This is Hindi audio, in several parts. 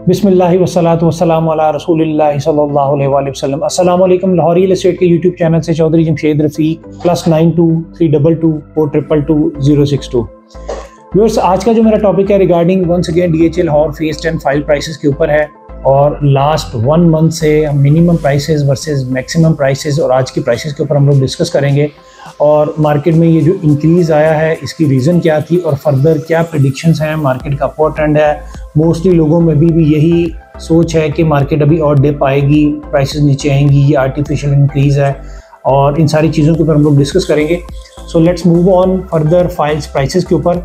बिस्मिल्लाहि वस्सलातु वस्सलामु अला रसूलिल्लाहि सल्लल्लाहु अलैहि वसल्लम। अस्सलाम वालेकुम। लाहौरी रियल एस्टेट के यूट्यूब चैनल से चौधरी जमशेद रफ़ीक +9232224062। व्यूअर्स, आज का जो मेरा टॉपिक है regarding once again DHL Lahore phase 10 file prices के ऊपर है और लास्ट 1 मंथ से हम minimum prices versus maximum prices और आज की प्राइसेस के ऊपर हम लोग डिस्कस करेंगे और मार्केट में ये जो इंक्रीज़ आया है इसकी रीज़न क्या थी और फर्दर क्या प्रेडिक्शंस हैं, मार्केट का अपवर्ड ट्रेंड है। मोस्टली लोगों में भी यही सोच है कि मार्केट अभी और डिप आएगी, प्राइसेस नीचे आएंगी, ये आर्टिफिशियल इंक्रीज़ है और इन सारी चीज़ों के ऊपर हम लोग डिस्कस करेंगे। So let's move on further files prices के ऊपर।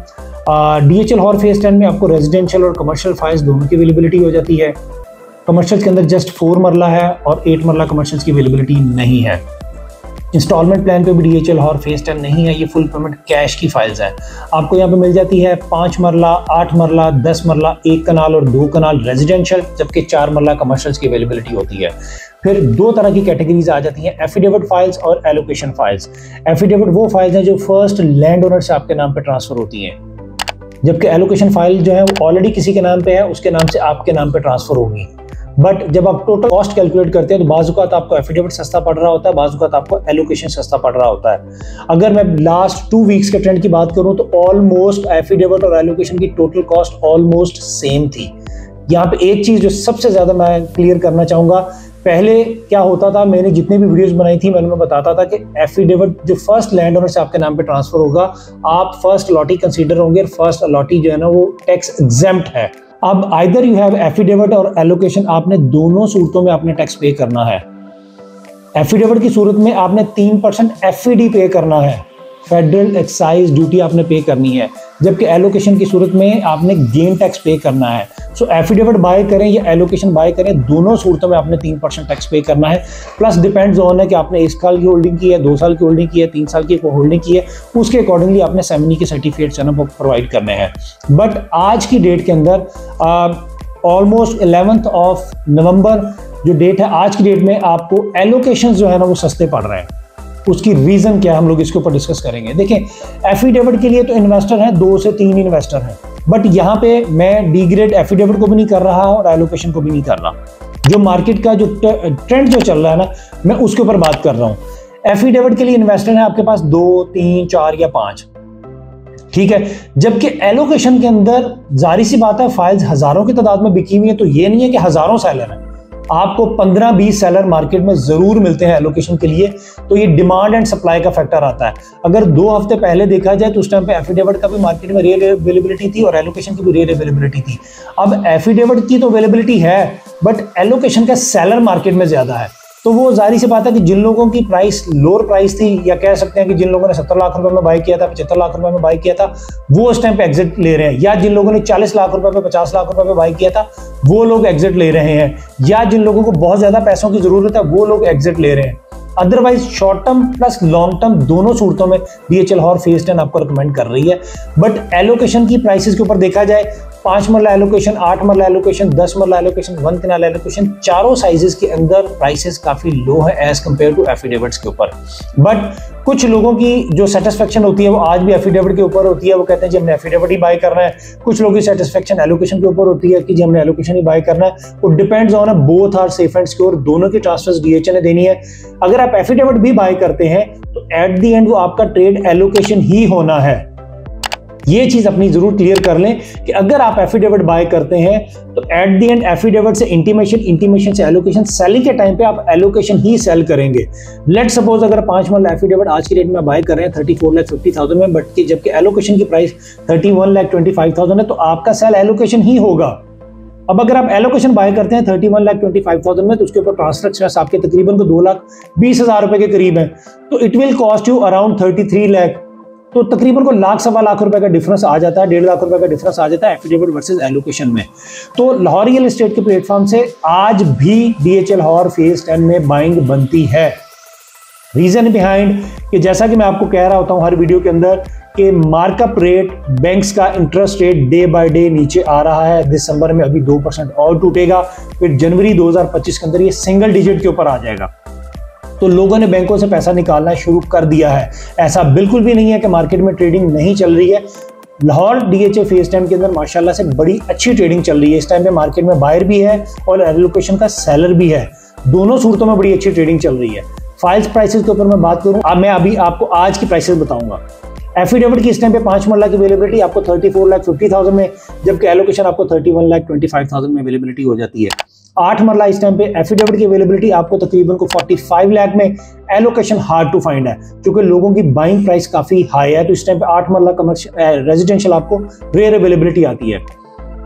DHL लाहौर फेज 10 में आपको रेजिडेंशियल और कमर्शियल फाइल्स दोनों की अवेलेबिलिटी हो जाती है। कमर्शियल के अंदर जस्ट 4 मरला है और 8 मरला कमर्शियल की अवेलेबिलिटी नहीं है। इंस्टॉलमेंट प्लान पे भी DHL लाहौर फेज 10 नहीं है, ये फुल पेमेंट कैश की फाइल्स है। आपको यहाँ पे मिल जाती है 5 मरला, 8 मरला, 10 मरला, 1 कनाल और 2 कनाल रेजिडेंशियल, जबकि 4 मरला कमर्शियल की अवेलेबिलिटी होती है। फिर 2 तरह की कैटेगरीज आ जाती हैं, एफिडेविट फाइल्स और एलोकेशन फाइल्स। एफिडेविट वो फाइल्स हैं जो फर्स्ट लैंड ओनर से आपके नाम पे ट्रांसफर होती हैं, जबकि एलोकेशन फाइल जो है वो ऑलरेडी किसी के नाम पे है, उसके नाम से आपके नाम पे ट्रांसफर होगी। बट जब आप टोटल कॉस्ट कैलकुलेट करते हैं तो बाज़-औक़ात आपको एफिडेविट सस्ता पड़ रहा होता है, बाज़-औक़ात आपको एलोकेशन सस्ता पड़ रहा होता है। अगर मैं लास्ट 2 वीक्स के ट्रेंड की बात करूं तो ऑलमोस्ट एफिडेविट और एलोकेशन की टोटल कॉस्ट ऑलमोस्ट सेम थी। यहाँ पे एक चीज़ जो सबसे ज़्यादा मैं क्लियर करना चाहूँगा, पहले क्या होता था, मैंने जितनी भी वीडियोस बनाई थी मैंने बताता था कि एफिडेविट जो फर्स्ट लैंड ओनर से आपके नाम पे ट्रांसफर होगा, आप फर्स्ट अलॉटी कंसीडर होंगे और फर्स्ट अलॉटी जो है ना वो टैक्स एग्जेम्प्ट है। अब आइदर यू हैव एफिडेविट और एलोकेशन, आपने दोनों सूरतों में आपने टैक्स पे करना है। एफिडेविट की सूरत में आपने 3% FED पे करना है, फेडरल एक्साइज ड्यूटी आपने पे करनी है, जबकि एलोकेशन की सूरत में आपने गेन टैक्स पे करना है। सो एफिडेविट बाय करें या एलोकेशन बाय करें, दोनों सूरतों में आपने 3% टैक्स पे करना है। प्लस डिपेंड्स ऑन है कि आपने 1 साल की होल्डिंग की है, 2 साल की होल्डिंग की है, 3 साल की होल्डिंग की है, उसके अकॉर्डिंगली आपने सेमनी के सर्टिफिकेट्स है ना वो प्रोवाइड करने हैं। बट आज की डेट के अंदर ऑलमोस्ट 11 नवंबर जो डेट है, आज की डेट में आपको एलोकेशन जो है ना वो सस्ते पड़ रहे हैं। उसकी रीज़न क्या है हम लोग इसके ऊपर डिस्कस करेंगे। देखें, एफिडेविट के लिए तो इन्वेस्टर हैं, 2 से 3 इन्वेस्टर हैं, बट यहाँ पे मैं डिग्रेड एफिडेविट को भी नहीं कर रहा और एलोकेशन को भी नहीं कर रहा। जो मार्केट का जो ट्रेंड जो चल रहा है ना, मैं उसके ऊपर बात कर रहा हूँ। एफिडेविट के लिए इन्वेस्टर हैं आपके पास 2, 3, 4 या 5, ठीक है, जबकि एलोकेशन के अंदर जारी सी बात है फाइल्स हजारों की तादाद में बिकी हुई है, तो ये नहीं है कि हजारों सेलर हैं, आपको 15-20 सेलर मार्केट में जरूर मिलते हैं एलोकेशन के लिए। तो ये डिमांड एंड सप्लाई का फैक्टर आता है। अगर 2 हफ्ते पहले देखा जाए तो उस टाइम पे एफिडेविट का भी मार्केट में रियल अवेलेबिलिटी थी और एलोकेशन की भी रियल अवेलेबिलिटी थी। अब एफिडेविट की तो अवेलेबिलिटी है, बट एलोकेशन का सेलर मार्केट में ज्यादा है। तो वो जारी सी बात है कि जिन लोगों की प्राइस लोअर प्राइस थी, या कह सकते हैं कि जिन लोगों ने 70 लाख रुपए में बाय किया था, 75 लाख रुपए में बाय किया था, वो उस टाइम पे एग्जिट ले रहे हैं, या जिन लोगों ने 40 लाख रुपए पे 50 लाख रुपए पे बाय किया था वो लोग एग्जिट ले रहे हैं, या जिन लोगों को बहुत ज्यादा पैसों की जरूरत है वो लोग एग्जिट ले रहे हैं। Otherwise short term plus long term दोनों सूरतों में DHL लाहौर फेज 10 आपको रिकमेंड कर रही है। बट एलोकेशन की प्राइसेस के ऊपर देखा जाए, 5 मरला एलोकेशन, 8 मरला एलोकेशन, 10 मरला एलोकेशन, 1 कनाल एलोकेशन, चारों साइजेस के अंदर प्राइसेस काफी लो है एज कंपेयर टू एफिडेविट्स के ऊपर। बट कुछ लोगों की जो सेटिस्फेक्शन होती है वो आज भी एफिडेविट के ऊपर होती है, वो कहते हैं जी हमने एफिडेविट ही बाय करना है। कुछ लोगों की सेटिस्फेक्शन एलोकेशन के ऊपर होती है कि जी हमने एलोकेशन ही बाय करना है। वो depends on both are safe and secure, दोनों की ट्रांसफर्स DHL ने देनी है। अगर आप एफिडेविट भी बाय करते हैं तो एट द एंड वो आपका ट्रेड एलोकेशन ही होना है। ये चीज अपनी जरूर क्लियर कर लें कि अगर आप एफिडेविट बाय करते हैं तो एट द एंड एफिडेविट से इंटीमेशन से एलोकेशन, सेलिंग के टाइम पे आप एलोकेशन ही सेल करेंगे। लेट सपोज अगर 5 मरला एफिडेविट आज की डेट में बाय कर रहे हैं 34,50,000 में, बट कि जबकि एलोकेशन की प्राइस 31,25,000 है, तो आपका सेल एलोकेशन ही होगा। अब अगर आप एलोकेशन बाय करते हैं 31,25,000 में, तो उसके ऊपर ट्रांसफर एक्सपेंस आपके तकरीबन को 2,20,000 रुपए के करीब है, तो it will cost you around 33 lakh. तो तकरीबन को 1,00,000-1,25,000 रुपए का डिफरेंस आ जाता है, 1.5 लाख रुपए का डिफरेंस आ जाता है एफिडेविट वर्सेस एलोकेशन में। तो लाहौर रियल एस्टेट के प्लेटफॉर्म से आज भी DHL लाहौर फेज 10 में बाइंग बनती है। रीजन बिहाइंड कि जैसा कि मैं आपको कह रहा होता हूं हर वीडियो के अंदर कि मार्कअप रेट, बैंक्स का interest rate day by day नीचे आ रहा है। दिसंबर में अभी 2% और टूटेगा, फिर जनवरी 2025 के अंदर ये सिंगल डिजिट के ऊपर आ जाएगा। तो लोगों ने बैंकों से पैसा निकालना शुरू कर दिया है। ऐसा बिल्कुल भी नहीं है कि मार्केट में ट्रेडिंग नहीं चल रही है। लाहौर डीएचए फेज टाइम के अंदर माशाल्लाह से बड़ी अच्छी ट्रेडिंग चल रही है। इस टाइम पे मार्केट में बायर भी है और एलोकेशन का सेलर भी है, दोनों सूरतों में बड़ी अच्छी ट्रेडिंग चल रही है। फाइल्स प्राइसेस के ऊपर मैं बात करूं, मैं अभी आपको आज की प्राइसेस बताऊंगा। एफिडेविट की इस टाइम पे 5 मरला की अवेलेबिलिटी आपको 34,50,000 में, जबकि एलोकेशन आपको 31,25,000 में अवेलेबिलिटी हो जाती है। 8 मरला इस टाइम पे एफिडेविट की अवेलेबिलिटी आपको तकरीबन को 45 लाख में, एलोकेशन हार्ड टू फाइंड है क्योंकि लोगों की बाइंग प्राइस काफी हाई है, तो इस टाइम पे 8 मरला कमर्शियल रेजिडेंशियल आपको रेयर अवेलेबिलिटी आती है।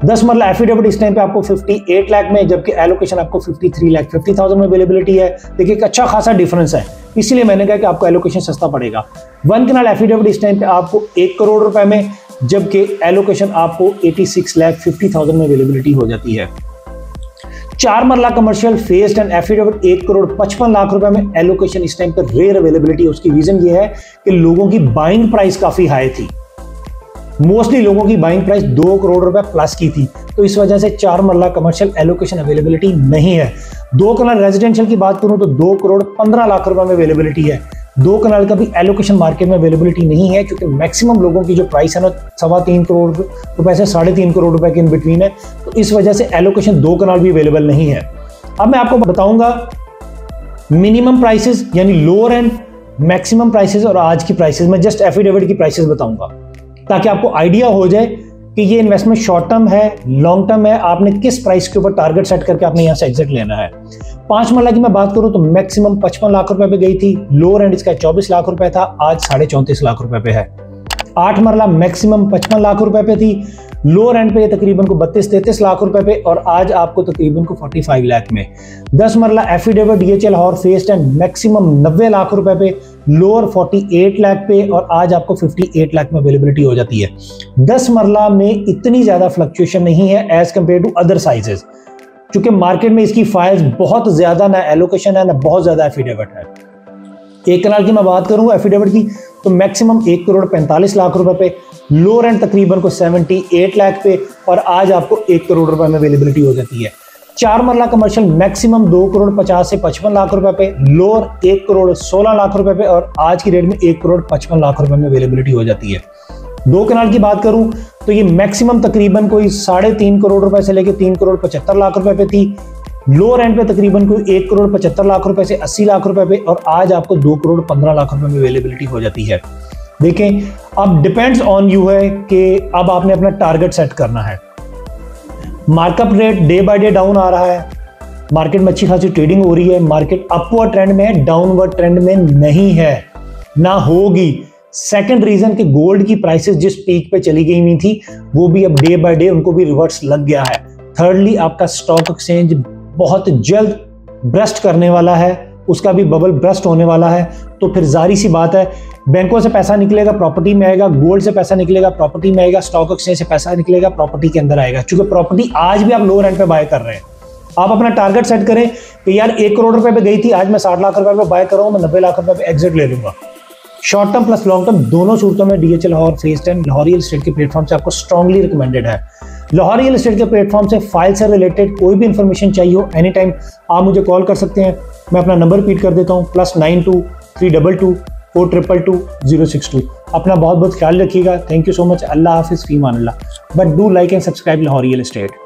10 मरला एफिडेविट इस टाइम पे आपको 58 लाख में, जबकि एलोकेशन आपको 53,50,000 में अवेलेबिलिटी है। देखिए एक अच्छा खासा डिफरेंस है, इसलिए मैंने कहा कि आपको एलोकेशन सस्ता पड़ेगा। 1 कनाल एफिडेविट इस टाइम पे आपको 1 करोड़ रुपए में, जबकि एलोकेशन आपको 86,50,000 में अवेलेबिलिटी हो जाती है। 4 मरला commercial faced and affidavit 1 crore 55 lakh रुपए में, एलोकेशन इस टाइम पर रेयर अवेलेबिलिटी। उसकी रीजन ये है कि लोगों की बाइंग प्राइस काफी हाई थी, मोस्टली लोगों की बाइंग प्राइस 2 करोड़ रुपए प्लस की थी, तो इस वजह से 4 मरला कमर्शियल एलोकेशन अवेलेबिलिटी नहीं है। 2 कनाल रेजिडेंशियल की बात करूं तो 2 करोड़ 15 लाख रुपए में अवेलेबिलिटी है। 2 कनाल का भी एलोकेशन मार्केट में अवेलेबिलिटी नहीं है क्योंकि मैक्सिमम लोगों की जो प्राइस है ना 3.25 करोड़ रुपए से 3.5 करोड़ रुपए के इन बिटवीन है, तो इस वजह से एलोकेशन 2 कनाल भी अवेलेबल नहीं है। अब मैं आपको बताऊंगा मिनिमम प्राइसेस यानी लोअर एंड मैक्सिमम प्राइसेस और आज की प्राइसेस। मैं जस्ट एफिडेविट की प्राइसेस बताऊंगा ताकि आपको आइडिया हो जाए कि ये इन्वेस्टमेंट शॉर्ट टर्म है, लॉन्ग टर्म है, आपने किस प्राइस के ऊपर टारगेट सेट करके आपने यहां से एग्जिट लेना है। 5 मरला की मैं बात करूं तो मैक्सिमम 55 लाख रुपए पे गई थी, लोअर एंड इसका 24 लाख रुपए था, आज 34.5 लाख रुपए पे है। 8 मरला मैक्सिमम 55 लाख रुपए पे थी, लोअर एंड पे तकरीबन को 32-33 लाख रुपए पे, और आज आपको तकरीबन को 45 लाख में। 10 मरला affidavit DHA Lahore faced and maximum 90 lakh रुपए पे, लोअर 48 लाख पे, और आज आपको 58 लाख में अवेलेबिलिटी हो जाती है। 10 मरला में इतनी ज्यादा फ्लक्चुएशन नहीं है as compare to other sizes, क्योंकि मार्केट में इसकी फाइल्स बहुत ज्यादा ना एलोकेशन है ना बहुत ज्यादा एफिडेविट है। 1 कनाल की मैं बात करूं एफिडेविट की तो मैक्सिमम 1 करोड़ 45 लाख रुपए पे, लोअर एंड तकरीबन को 78 लाख पे, और आज आपको 1 करोड़ रुपए में अवेलेबिलिटी हो जाती है। 4 मरला कमर्शियल मैक्सिमम 2 करोड़ 50 से 55 लाख रुपए पे, लोअर 1 करोड़ 16 लाख रुपए पे, और आज की रेट में 1 करोड़ 55 लाख रुपए में अवेलेबिलिटी हो जाती है। 2 कनाल की बात करूं तो ये मैक्सिमम तकरीबन कोई 3.5 करोड़ रुपए से लेकर 3 करोड़ 75 लाख रुपए पे थी, लोअर एंड पे तकरीबन कोई 1 करोड़ 75 लाख रुपए से 80 लाख रुपए पे, और आज आपको 2 करोड़ 15 लाख रुपए में अवेलेबिलिटी हो जाती है। देखें अब डिपेंड्स ऑन यू है कि अब आपने अपना टारगेट सेट करना है। Markup rate day by day down आ रहा है, मार्केट में अच्छी खासी ट्रेडिंग हो रही है, मार्केट अपवर्ड ट्रेंड में है, डाउनवर्ड ट्रेंड में नहीं है, ना होगी। सेकंड रीजन कि गोल्ड की प्राइसेस जिस पीक पे चली गई हुई थी वो भी अब डे बाय डे उनको भी रिवर्स लग गया है। थर्डली आपका स्टॉक एक्सचेंज बहुत जल्द ब्रस्ट करने वाला है, उसका भी बबल ब्रस्ट होने वाला है, तो फिर जारी सी बात है बैंकों से पैसा निकलेगा प्रॉपर्टी में आएगा, गोल्ड से पैसा निकलेगा प्रॉपर्टी में आएगा, स्टॉक एक्सचेंज से पैसा निकलेगा प्रॉपर्टी के अंदर आएगा, क्योंकि प्रॉपर्टी आज भी आप लोअर एंड पे बाय कर रहे हैं। आप अपना टारगेट सेट करें कि यार 1 करोड़ रुपए पे गई थी, आज मैं 60 लाख रुपए पे बाय कर रहा हूं, मैं 90 लाख रुपए पे एग्जिट ले लूंगा। Short term plus long term दोनों सूरतों में DHA Lahore faced and Lahore real estate के प्लेटफॉर्म से आपको स्ट्रांगली रिकमेंडेड है। लाहौर रियल एस्टेट के प्लेटफॉर्म से फाइल से रिलेटेड कोई भी इंफॉर्मेशन चाहिए हो एनी टाइम आप मुझे कॉल कर सकते हैं। मैं अपना नंबर रिपीट कर देता हूँ, +92 322 422 062। अपना बहुत बहुत ख्याल रखिएगा। Thank you so much. अल्लाह हाफिज़, फी मान अल्लाह। But do like and subscribe Lahore real estate.